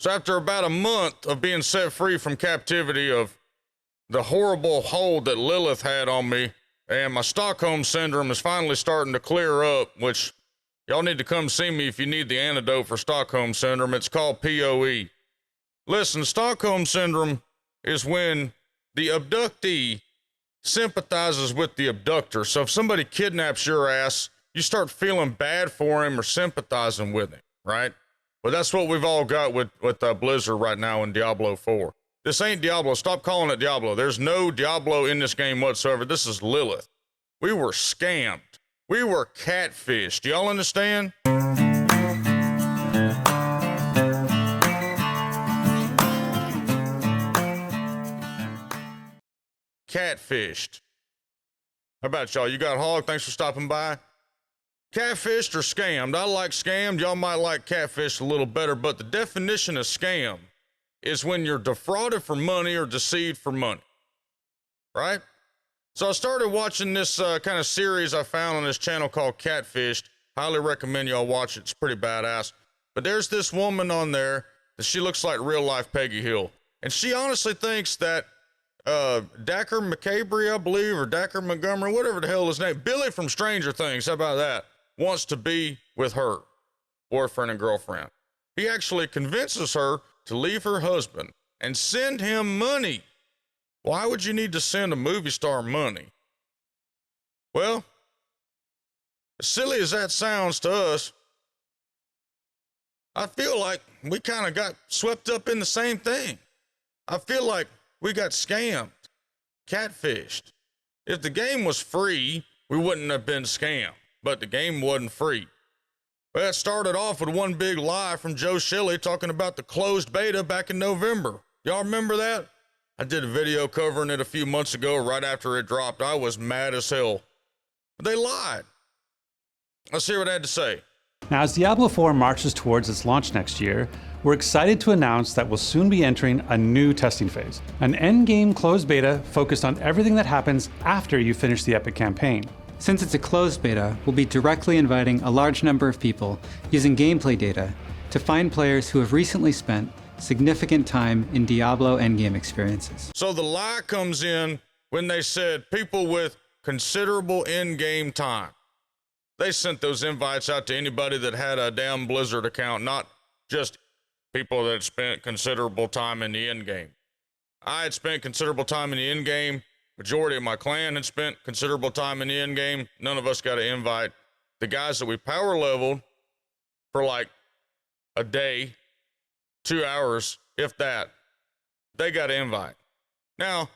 So after about a month of being set free from captivity of the horrible hold that Lilith had on me, and my Stockholm syndrome is finally starting to clear up, which y'all need to come see me if you need the antidote for Stockholm syndrome. It's called POE. Listen, Stockholm syndrome is when the abductee sympathizes with the abductor. So if somebody kidnaps your ass, you start feeling bad for him or sympathizing with him, right? Well, that's what we've all got with Blizzard right now in Diablo 4. This ain't Diablo. Stop calling it Diablo. There's no Diablo in this game whatsoever. This is Lilith. We were scammed. We were catfished. Y'all understand? Catfished. How about y'all? You got Hawg? Thanks for stopping by. Catfished or scammed? I like scammed. Y'all might like catfished a little better, but the definition of scam is when you're defrauded for money or deceived for money, right? So I started watching this kind of series I found on this channel called Catfished. Highly recommend y'all watch it. It's pretty badass. But there's this woman on there that she looks like real life Peggy Hill. And she honestly thinks that Dacker McCabery, I believe, or Dacker Montgomery, whatever the hell his name, Billy from Stranger Things, how about that, wants to be with her boyfriend and girlfriend. He actually convinces her to leave her husband and send him money. Why would you need to send a movie star money? Well, as silly as that sounds to us, I feel like we kind of got swept up in the same thing. I feel like we got scammed, catfished. If the game was free, we wouldn't have been scammed, but the game wasn't free. Well, it started off with one big lie from Joe Shelley talking about the closed beta back in November. Y'all remember that? I did a video covering it a few months ago right after it dropped. I was mad as hell. But they lied. Let's hear what I had to say. Now, as Diablo 4 marches towards its launch next year, we're excited to announce that we'll soon be entering a new testing phase, an endgame closed beta focused on everything that happens after you finish the Epic campaign. Since it's a closed beta, we'll be directly inviting a large number of people using gameplay data to find players who have recently spent significant time in Diablo endgame experiences. So the lie comes in when they said people with considerable in-game time. They sent those invites out to anybody that had a damn Blizzard account, not just people that spent considerable time in the end game. I had spent considerable time in the end game. Majority of my clan had spent considerable time in the end game. None of us got an invite. The guys that we power leveled for like a day, 2 hours, if that, they got an invite. Now,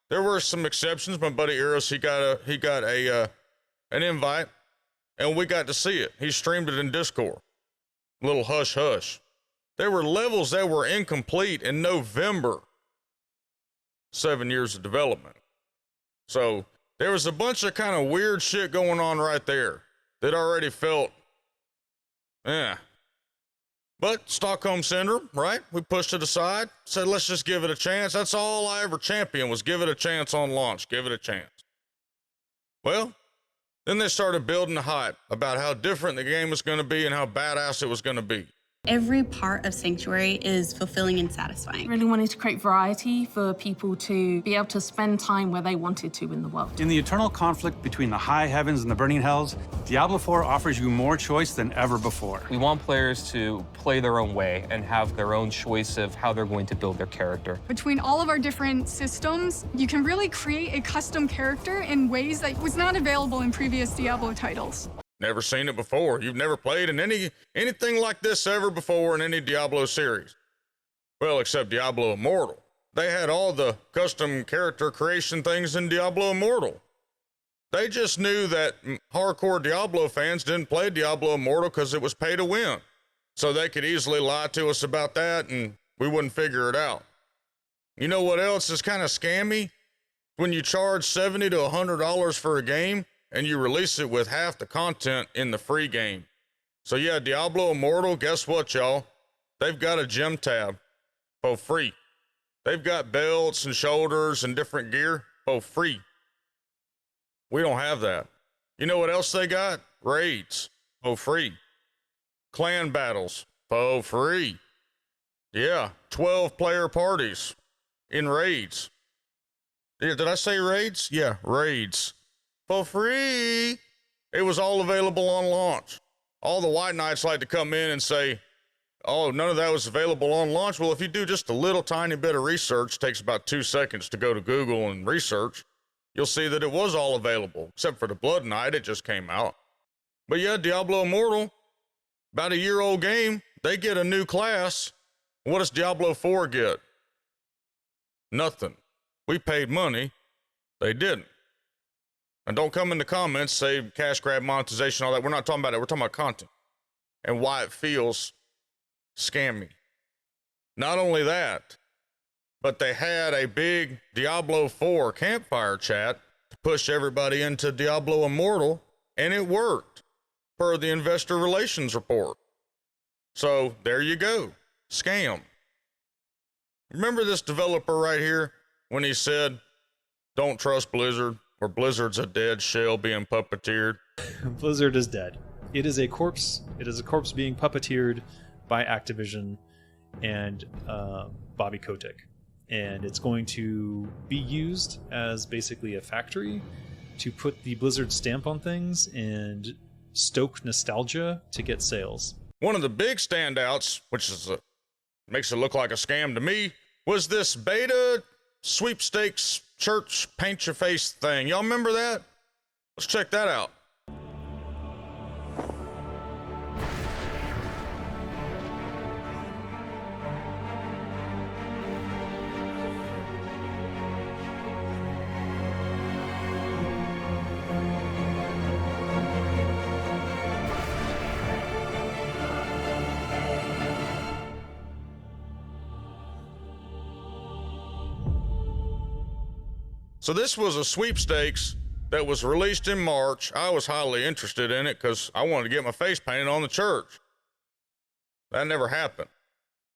there were some exceptions. My buddy Eros, he got an invite, and we got to see it. He streamed it in Discord. Little hush hush. There were levels that were incomplete in November. 7 years of development. So there was a bunch of kind of weird shit going on right there that already felt, But Stockholm Syndrome, right? We pushed it aside, said, let's just give it a chance. That's all I ever championed was give it a chance on launch, give it a chance. Well, then they started building the hype about how different the game was going to be and how badass it was going to be. Every part of Sanctuary is fulfilling and satisfying. Really wanted to create variety for people to be able to spend time where they wanted to in the world. In the eternal conflict between the high heavens and the burning hells, Diablo 4 offers you more choice than ever before. We want players to play their own way and have their own choice of how they're going to build their character. Between all of our different systems, you can really create a custom character in ways that was not available in previous Diablo titles. Never seen it before. You've never played in anything like this ever before in any Diablo series. Well, except Diablo Immortal. They had all the custom character creation things in Diablo Immortal. They just knew that hardcore Diablo fans didn't play Diablo Immortal because it was pay to win. So they could easily lie to us about that and we wouldn't figure it out. You know what else is kind of scammy? When you charge $70 to $100 for a game, and you release it with half the content in the free game. So yeah, Diablo Immortal, guess what, y'all? They've got a gem tab for free. They've got belts and shoulders and different gear for free. We don't have that. You know what else they got? Raids for free. Clan battles for free. Yeah, 12-player parties in raids. Yeah, did I say raids? Yeah, raids. For free. It was all available on launch. All the white knights like to come in and say, oh, none of that was available on launch. Well, if you do just a little tiny bit of research, takes about 2 seconds to go to Google and research, you'll see that it was all available, except for the Blood Knight, it just came out. But yeah, Diablo Immortal, about a year-old game, they get a new class. What does Diablo 4 get? Nothing. We paid money, they didn't. And don't come in the comments, say cash grab, monetization, all that. We're not talking about it, we're talking about content and why it feels scammy. Not only that, but they had a big Diablo 4 campfire chat to push everybody into Diablo Immortal, and it worked, per the investor relations report. So there you go, scam. Remember this developer right here when he said, don't trust Blizzard, or Blizzard's a dead shell being puppeteered? Blizzard is dead. It is a corpse. It is a corpse being puppeteered by Activision and Bobby Kotick. And it's going to be used as basically a factory to put the Blizzard stamp on things and stoke nostalgia to get sales. One of the big standouts, which is makes it look like a scam to me, was this beta sweepstakes church paint your face thing. Y'all remember that? Let's check that out. So this was a sweepstakes that was released in March. I was highly interested in it because I wanted to get my face painted on the church. That never happened.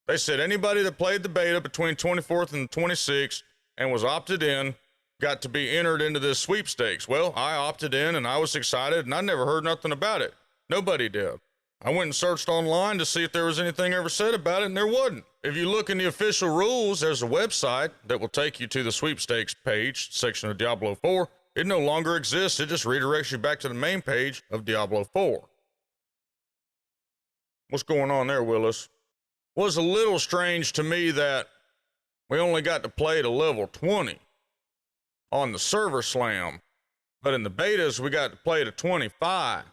They said anybody that played the beta between 24th and 26th and was opted in got to be entered into this sweepstakes. Well, I opted in and I was excited and I never heard nothing about it. Nobody did. I went and searched online to see if there was anything ever said about it, and there wasn't. If you look in the official rules, there's a website that will take you to the sweepstakes page section of Diablo 4. It no longer exists. It just redirects you back to the main page of Diablo 4. What's going on there, Willis? Was a little strange to me that we only got to play to level 20 on the server slam, but in the betas, we got to play to 25.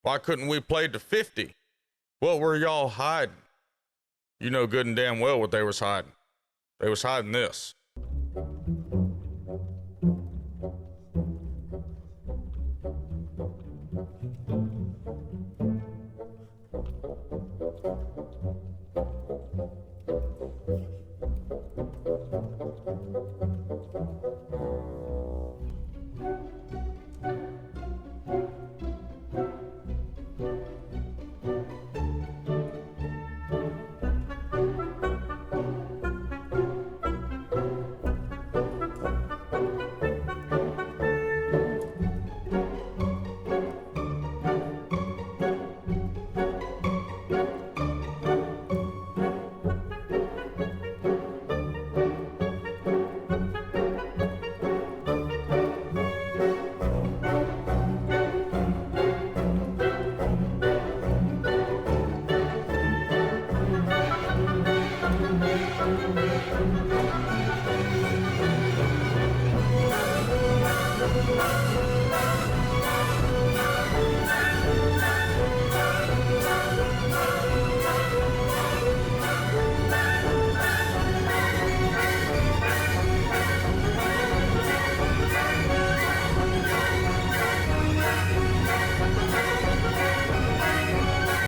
Why couldn't we play to 50? What were y'all hiding? You know good and damn well what they was hiding. They was hiding this.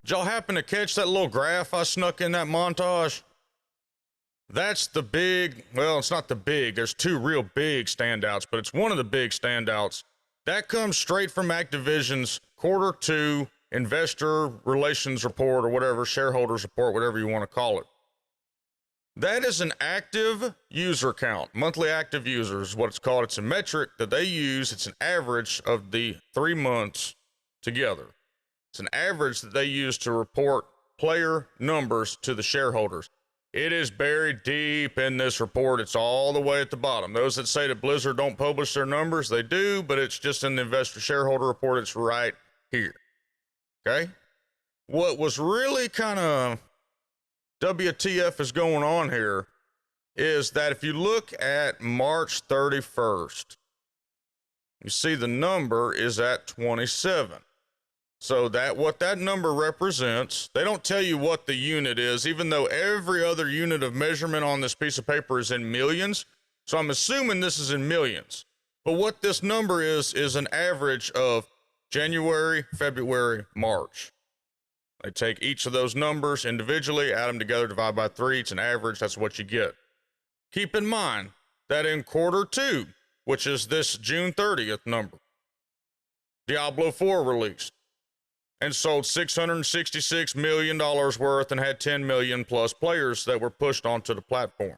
Did y'all happen to catch that little graph I snuck in that montage? That's the big, well, it's not the big, there's two real big standouts, but it's one of the big standouts. That comes straight from Activision's Q2 investor relations report, or whatever, shareholders report, whatever you want to call it. That is an active user count. Monthly active users is what it's called. It's a metric that they use. It's an average of the 3 months together. It's an average that they use to report player numbers to the shareholders. It is buried deep in this report. It's all the way at the bottom. Those that say that Blizzard don't publish their numbers, they do, but it's just in the investor shareholder report. It's right here. Okay? What was really kind of WTF is going on here is that if you look at March 31st, you see the number is at 27. So that what that number represents, they don't tell you what the unit is, even though every other unit of measurement on this piece of paper is in millions. So I'm assuming this is in millions. But what this number is an average of January, February, March. They take each of those numbers individually, add them together, divide by 3. It's an average. That's what you get. Keep in mind that in quarter 2, which is this June 30th number, Diablo 4 released and sold $666 million worth and had 10 million plus players that were pushed onto the platform.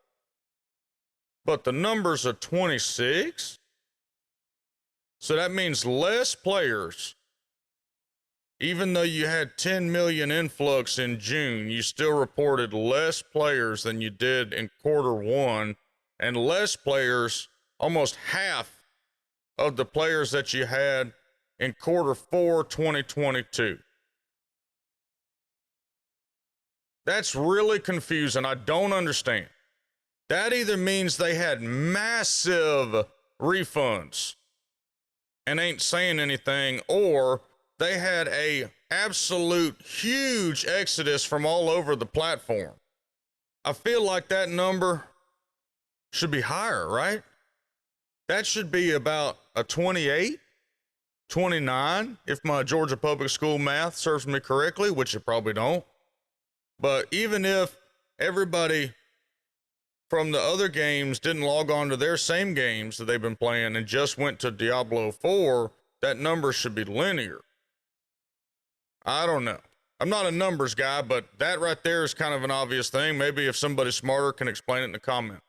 But the numbers are 26. So that means less players. Even though you had 10 million influx in June, you still reported less players than you did in quarter 1, and less players, almost half of the players that you had in quarter 4, 2022. That's really confusing. I don't understand. That either means they had massive refunds and ain't saying anything, or they had a absolute huge exodus from all over the platform. I feel like that number should be higher, right? That should be about a 28, 29, if my Georgia public school math serves me correctly, which it probably don't. But even if everybody from the other games didn't log on to their same games that they've been playing and just went to Diablo 4, that number should be linear. I don't know. I'm not a numbers guy, but that right there is kind of an obvious thing. Maybe if somebody smarter can explain it in the comment.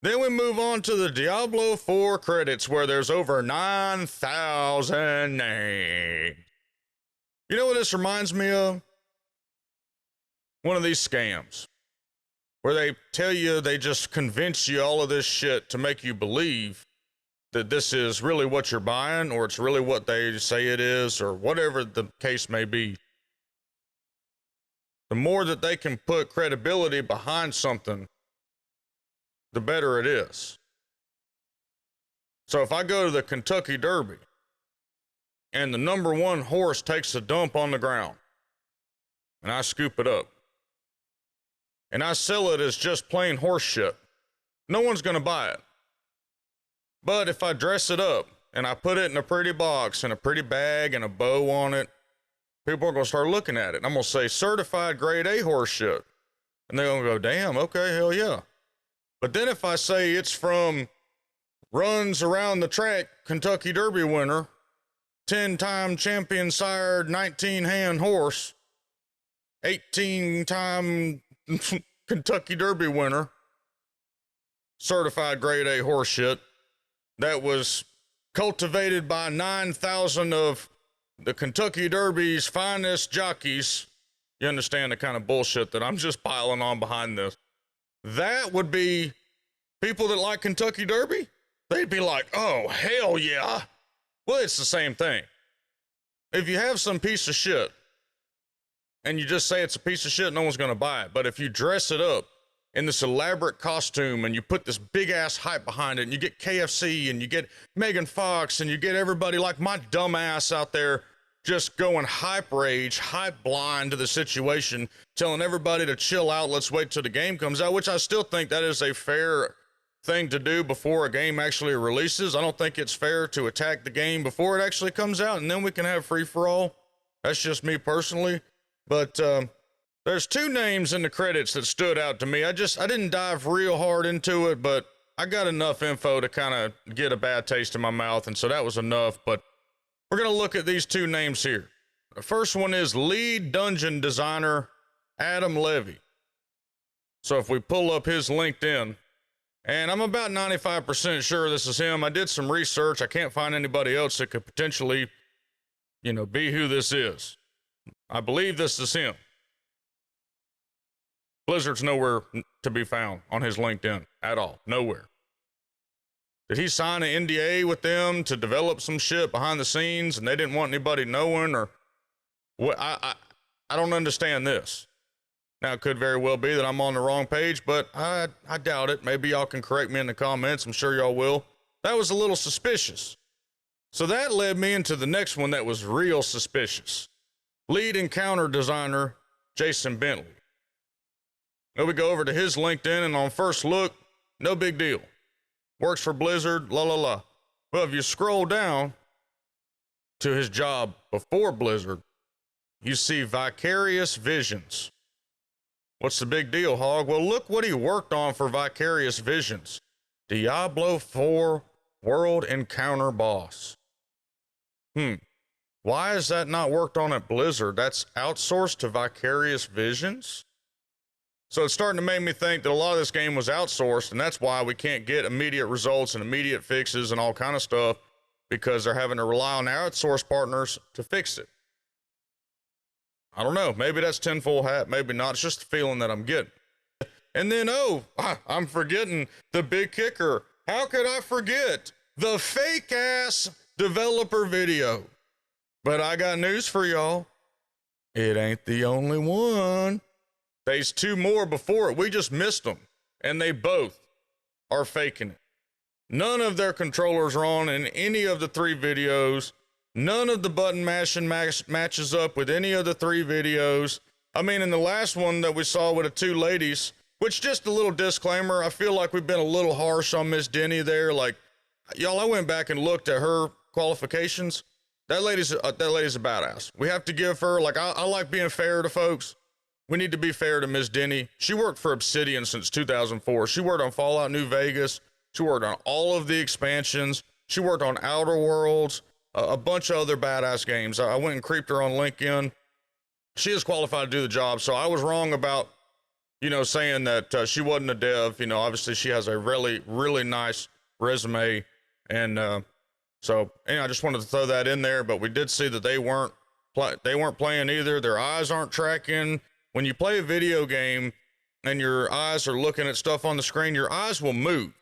Then we move on to the Diablo 4 credits, where there's over 9,000 names. You know what this reminds me of? One of these scams where they tell you, they just convince you all of this shit to make you believe that this is really what you're buying, or it's really what they say it is, or whatever the case may be. The more that they can put credibility behind something, the better it is. So if I go to the Kentucky Derby and the number 1 horse takes a dump on the ground and I scoop it up and I sell it as just plain horse shit, no one's going to buy it. But if I dress it up and I put it in a pretty box and a pretty bag and a bow on it, people are going to start looking at it. And I'm going to say certified grade A horse shit. And they're going to go, damn, okay, hell yeah. But then if I say it's from runs around the track, Kentucky Derby winner, 10-time champion sired 19-hand horse, 18-time Kentucky Derby winner, certified grade A horse shit, that was cultivated by 9,000 of the Kentucky Derby's finest jockeys. You understand the kind of bullshit that I'm just piling on behind this. That would be people that like Kentucky Derby. They'd be like, oh, hell yeah. Well, it's the same thing. If you have some piece of shit and you just say it's a piece of shit, no one's going to buy it. But if you dress it up in this elaborate costume and you put this big ass hype behind it, and you get KFC and you get Megan Fox and you get everybody like my dumb ass out there just going hype rage, hype blind to the situation, telling everybody to chill out, let's wait till the game comes out, which I still think that is a fair thing to do before a game actually releases. I don't think it's fair to attack the game before it actually comes out and then we can have free for all. That's just me personally. But there's 2 names in the credits that stood out to me. I didn't dive real hard into it, but I got enough info to kind of get a bad taste in my mouth, and so that was enough. But we're going to look at these 2 names here. The first one is lead dungeon designer Adam Levy. So if we pull up his LinkedIn, and I'm about 95% sure this is him. I did some research. I can't find anybody else that could potentially, be who this is. I believe this is him. Blizzard's nowhere to be found on his LinkedIn at all. Nowhere. Did he sign an NDA with them to develop some shit behind the scenes and they didn't want anybody knowing, or what? I don't understand this. Now, it could very well be that I'm on the wrong page, but I doubt it. Maybe y'all can correct me in the comments. I'm sure y'all will. That was a little suspicious. So that led me into the next one that was real suspicious. Lead encounter designer, Jason Bentley. Now we go over to his LinkedIn, and on first look, no big deal. Works for Blizzard, la la la. Well, if you scroll down to his job before Blizzard, you see Vicarious Visions. What's the big deal, Hawg? Well, look what he worked on for Vicarious Visions. Diablo 4 World Encounter Boss. Why is that not worked on at Blizzard? That's outsourced to Vicarious Visions? So it's starting to make me think that a lot of this game was outsourced, and that's why we can't get immediate results and immediate fixes and all kind of stuff, because they're having to rely on outsourced partners to fix it. I don't know. Maybe that's tinfoil hat. Maybe not. It's just the feeling that I'm getting. And then, I'm forgetting the big kicker. How could I forget the fake-ass developer video? But I got news for y'all. It ain't the only one. There's two more before it. We just missed them. And they both are faking it. None of their controllers are on in any of the three videos. None of the button mashing matches up with any of the three videos. I mean, in the last one that we saw with the two ladies, which, just a little disclaimer, I feel like we've been a little harsh on Miss Denny there. Like, y'all, I went back and looked at her qualifications. That lady's a badass. We have to give her, like, I like being fair to folks. We need to be fair to Miss Denny. She worked for Obsidian since 2004. She worked on Fallout New Vegas. She worked on all of the expansions. She worked on Outer Worlds, a bunch of other badass games. I went and creeped her on LinkedIn. She is qualified to do the job, so I was wrong about, saying that she wasn't a dev. Obviously she has a really, really nice resume, and so I just wanted to throw that in there. But we did see that they weren't playing either. Their eyes aren't tracking. When you play a video game and your eyes are looking at stuff on the screen, your eyes will move.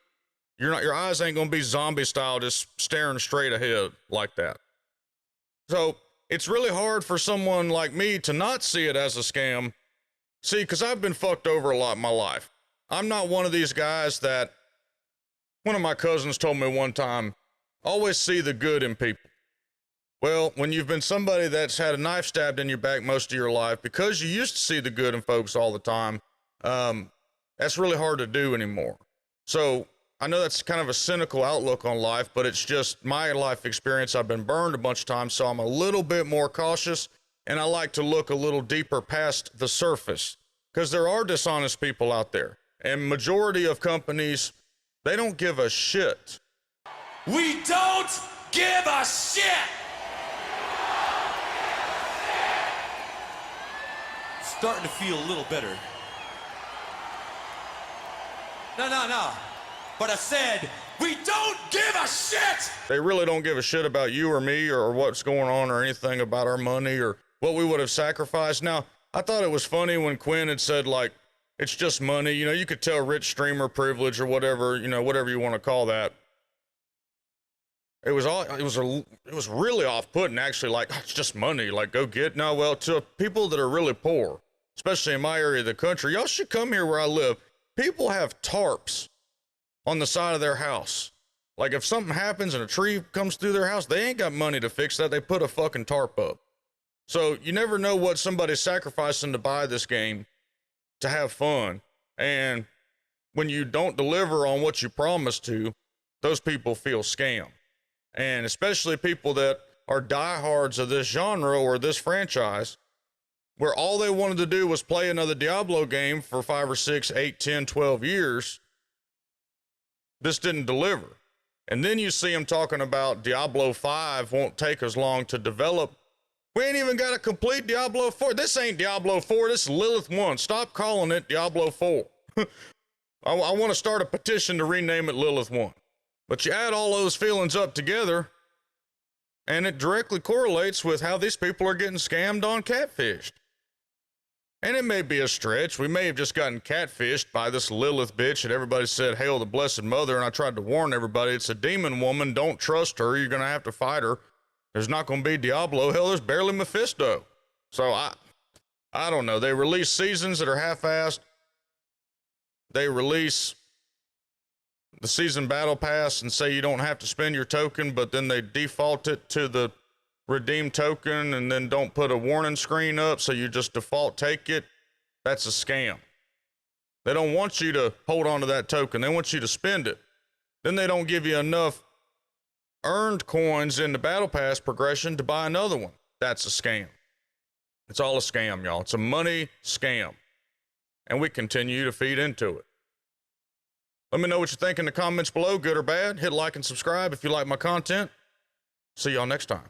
Your eyes ain't gonna be zombie style, just staring straight ahead like that. So it's really hard for someone like me to not see it as a scam. See, because I've been fucked over a lot in my life. I'm not one of these guys that, one of my cousins told me one time, always see the good in people. Well, when you've been somebody that's had a knife stabbed in your back most of your life, because you used to see the good in folks all the time, that's really hard to do anymore. So I know that's kind of a cynical outlook on life, but it's just my life experience. I've been burned a bunch of times, so I'm a little bit more cautious, and I like to look a little deeper past the surface, because there are dishonest people out there, and majority of companies, they don't give a shit. We don't give a shit! Starting to feel a little better. No. But I said, we don't give a shit! They really don't give a shit about you or me or what's going on or anything about our money or what we would have sacrificed. Now, I thought it was funny when Quinn had said, like, it's just money. You could tell rich streamer privilege or whatever, whatever you want to call that. It was really off-putting, actually, like, it's just money, like, go get. No, well, to people that are really poor, especially in my area of the country, y'all should come here where I live. People have tarps on the side of their house. Like, if something happens and a tree comes through their house, they ain't got money to fix that. They put a fucking tarp up. So you never know what somebody's sacrificing to buy this game to have fun. And when you don't deliver on what you promised to, those people feel scammed. And especially people that are diehards of this genre or this franchise, where all they wanted to do was play another Diablo game for 5 or 6, 8, 10, 12 years. This didn't deliver. And then you see them talking about Diablo 5 won't take as long to develop. We ain't even got a complete Diablo 4. This ain't Diablo 4, this is Lilith 1. Stop calling it Diablo 4. I want to start a petition to rename it Lilith 1. But you add all those feelings up together, and it directly correlates with how these people are getting scammed on Catfished. And it may be a stretch. We may have just gotten catfished by this Lilith bitch that everybody said, hail the Blessed Mother, and I tried to warn everybody, it's a demon woman, don't trust her, you're going to have to fight her. There's not going to be Diablo, hell, there's barely Mephisto. So I don't know. They release seasons that are half-assed. They release the season battle pass and say you don't have to spend your token, but then they default it to the redeem token and then don't put a warning screen up, so you just default take it. That's a scam. They don't want you to hold on to that token. They want you to spend it. Then they don't give you enough earned coins in the battle pass progression to buy another one. That's a scam. It's all a scam, y'all. It's a money scam. And we continue to feed into it. Let me know what you think in the comments below, good or bad. Hit like and subscribe if you like my content. See y'all next time.